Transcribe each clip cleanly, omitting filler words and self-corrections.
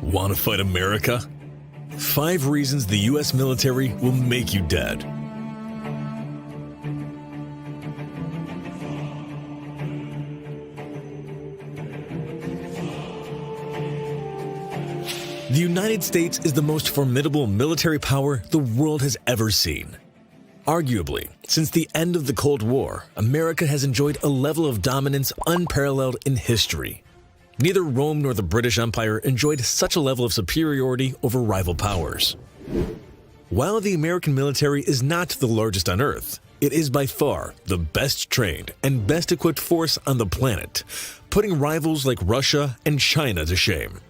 Want to fight America? 5 reasons the U.S. military will make you dead. The United States is the most formidable military power the world has ever seen. Arguably, since the end of the Cold War, America has enjoyed a level of dominance unparalleled in history. Neither Rome nor the British Empire enjoyed such a level of superiority over rival powers. While the American military is not the largest on Earth, it is by far the best trained and best equipped force on the planet, putting rivals like Russia and China to shame.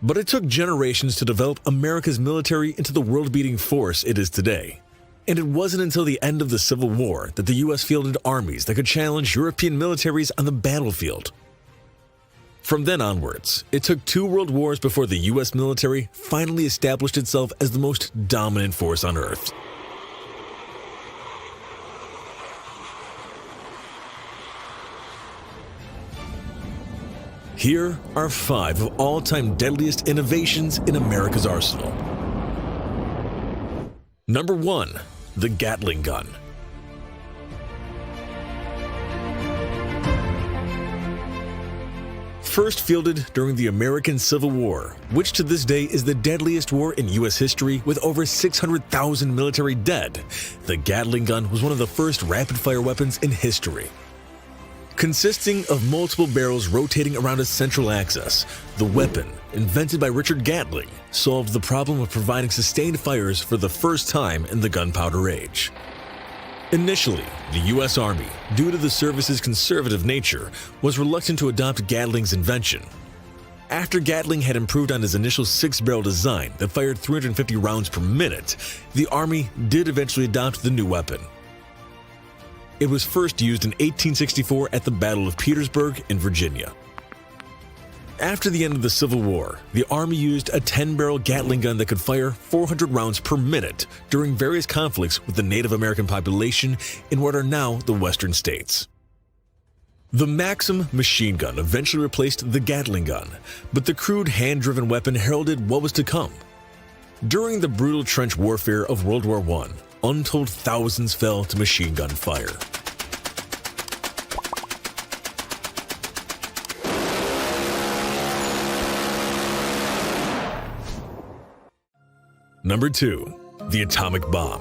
But it took generations to develop America's military into the world-beating force it is today. And it wasn't until the end of the Civil War that the U.S. fielded armies that could challenge European militaries on the battlefield. From then onwards, it took 2 world wars before the U.S. military finally established itself as the most dominant force on Earth. Here are 5 of all-time deadliest innovations in America's arsenal. Number 1. The Gatling gun. First fielded during the American Civil War, which to this day is the deadliest war in U.S. history with over 600,000 military dead, the Gatling gun was one of the first rapid-fire weapons in history. Consisting of multiple barrels rotating around a central axis, the weapon, invented by Richard Gatling, solved the problem of providing sustained fires for the first time in the gunpowder age. Initially, the U.S. Army, due to the service's conservative nature, was reluctant to adopt Gatling's invention. After Gatling had improved on his initial 6-barrel design that fired 350 rounds per minute, the Army did eventually adopt the new weapon. It was first used in 1864 at the Battle of Petersburg in Virginia. After the end of the Civil War, the Army used a 10-barrel Gatling gun that could fire 400 rounds per minute during various conflicts with the Native American population in what are now the Western states. The Maxim machine gun eventually replaced the Gatling gun, but the crude hand-driven weapon heralded what was to come. During the brutal trench warfare of World War I, untold thousands fell to machine gun fire. Number 2. The atomic bomb.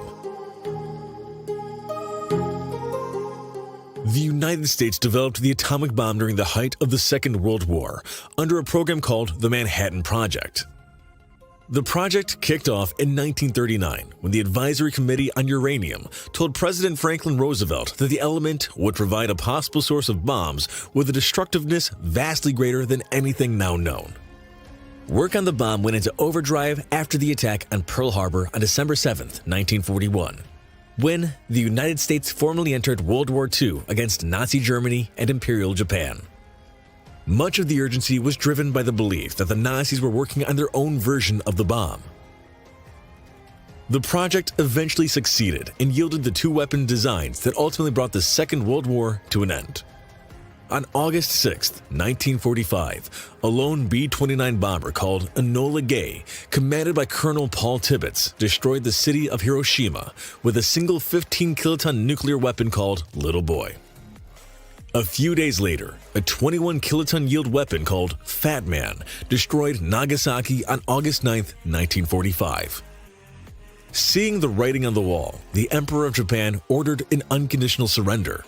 The United States developed the atomic bomb during the height of the Second World War under a program called the Manhattan Project. The project kicked off in 1939 when the Advisory Committee on Uranium told President Franklin Roosevelt that the element would provide a possible source of bombs with a destructiveness vastly greater than anything now known. Work on the bomb went into overdrive after the attack on Pearl Harbor on December 7, 1941, when the United States formally entered World War II against Nazi Germany and Imperial Japan. Much of the urgency was driven by the belief that the Nazis were working on their own version of the bomb. The project eventually succeeded and yielded the 2 weapon designs that ultimately brought the Second World War to an end. On August 6, 1945, a lone B-29 bomber called Enola Gay, commanded by Colonel Paul Tibbets, destroyed the city of Hiroshima with a single 15-kiloton nuclear weapon called Little Boy. A few days later, a 21-kiloton yield weapon called Fat Man destroyed Nagasaki on August 9, 1945. Seeing the writing on the wall, the Emperor of Japan ordered an unconditional surrender.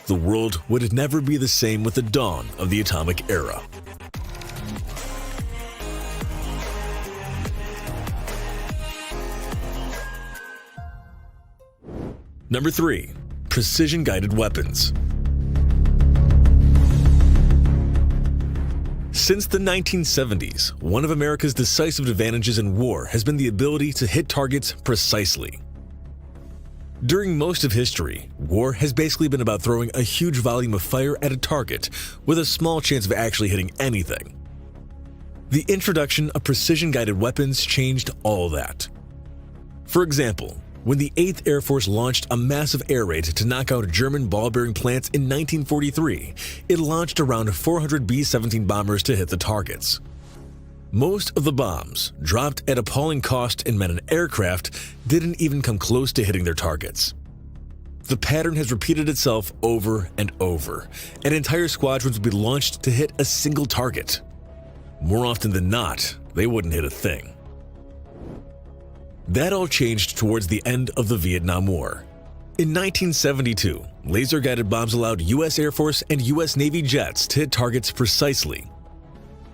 The world would never be the same with the dawn of the atomic era. Number 3. Precision-guided weapons. Since the 1970s, one of America's decisive advantages in war has been the ability to hit targets precisely. During most of history, war has basically been about throwing a huge volume of fire at a target with a small chance of actually hitting anything. The introduction of precision-guided weapons changed all that. For example, when the 8th Air Force launched a massive air raid to knock out German ball-bearing plants in 1943, it launched around 400 B-17 bombers to hit the targets. Most of the bombs, dropped at appalling cost and meant an aircraft, didn't even come close to hitting their targets. The pattern has repeated itself over and over, and entire squadrons would be launched to hit a single target. More often than not, they wouldn't hit a thing. That all changed towards the end of the Vietnam War. In 1972, laser-guided bombs allowed U.S. Air Force and U.S. Navy jets to hit targets precisely.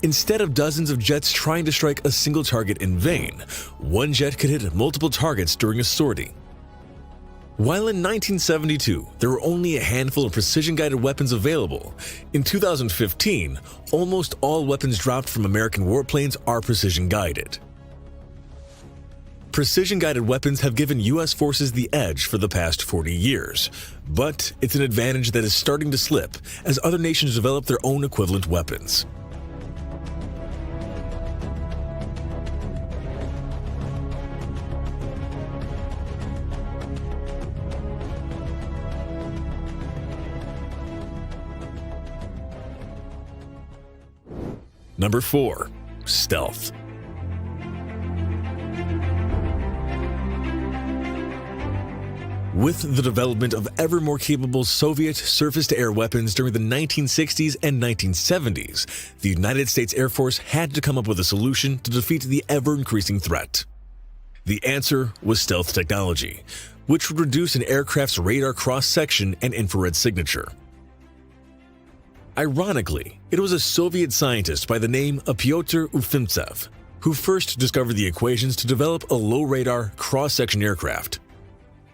Instead of dozens of jets trying to strike a single target in vain, one jet could hit multiple targets during a sortie. While in 1972, there were only a handful of precision-guided weapons available, in 2015, almost all weapons dropped from American warplanes are precision-guided. Precision-guided weapons have given U.S. forces the edge for the past 40 years, but it's an advantage that is starting to slip as other nations develop their own equivalent weapons. Number 4. Stealth. With the development of ever more capable Soviet surface-to-air weapons during the 1960s and 1970s, the United States Air Force had to come up with a solution to defeat the ever-increasing threat. The answer was stealth technology, which would reduce an aircraft's radar cross-section and infrared signature. Ironically, it was a Soviet scientist by the name of Pyotr Ufimtsev who first discovered the equations to develop a low-radar, cross-section aircraft.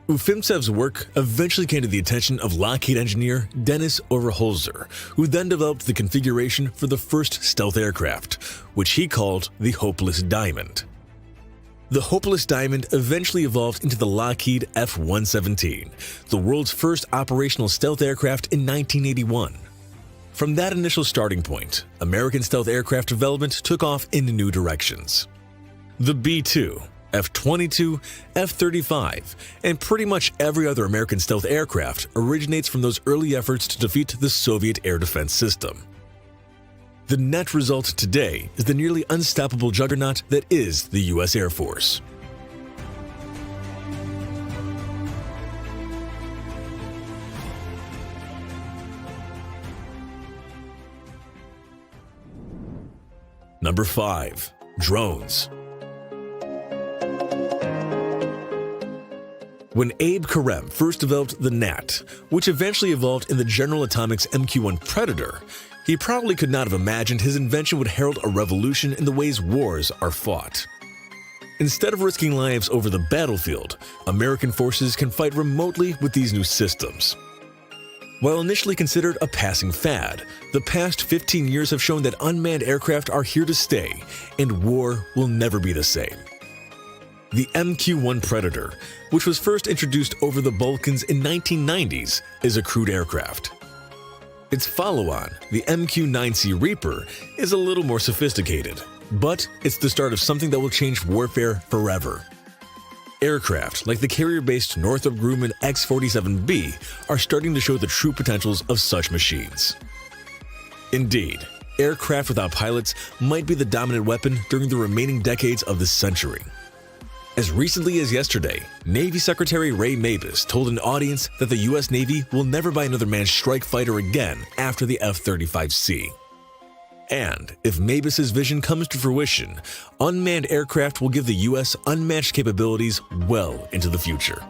Ufimtsev's work eventually came to the attention of Lockheed engineer Dennis Overholzer, who then developed the configuration for the first stealth aircraft, which he called the Hopeless Diamond. The Hopeless Diamond eventually evolved into the Lockheed F-117, the world's first operational stealth aircraft in 1981. From that initial starting point, American stealth aircraft development took off in new directions. The B-2, F-22, F-35, and pretty much every other American stealth aircraft originates from those early efforts to defeat the Soviet air defense system. The net result today is the nearly unstoppable juggernaut that is the U.S. Air Force. Number 5. Drones. When Abe Karem first developed the NAT, which eventually evolved in the General Atomics MQ-1 Predator, he probably could not have imagined his invention would herald a revolution in the ways wars are fought. Instead of risking lives over the battlefield, American forces can fight remotely with these new systems. While initially considered a passing fad, the past 15 years have shown that unmanned aircraft are here to stay, and war will never be the same. The MQ-1 Predator, which was first introduced over the Balkans in 1990s, is a crude aircraft. Its follow-on, the MQ-9C Reaper, is a little more sophisticated, but it's the start of something that will change warfare forever. Aircraft like the carrier-based Northrop Grumman X-47B are starting to show the true potentials of such machines. Indeed, aircraft without pilots might be the dominant weapon during the remaining decades of this century. As recently as yesterday, Navy Secretary Ray Mabus told an audience that the U.S. Navy will never buy another manned strike fighter again after the F-35C. And if Mabus's vision comes to fruition, unmanned aircraft will give the U.S. unmatched capabilities well into the future.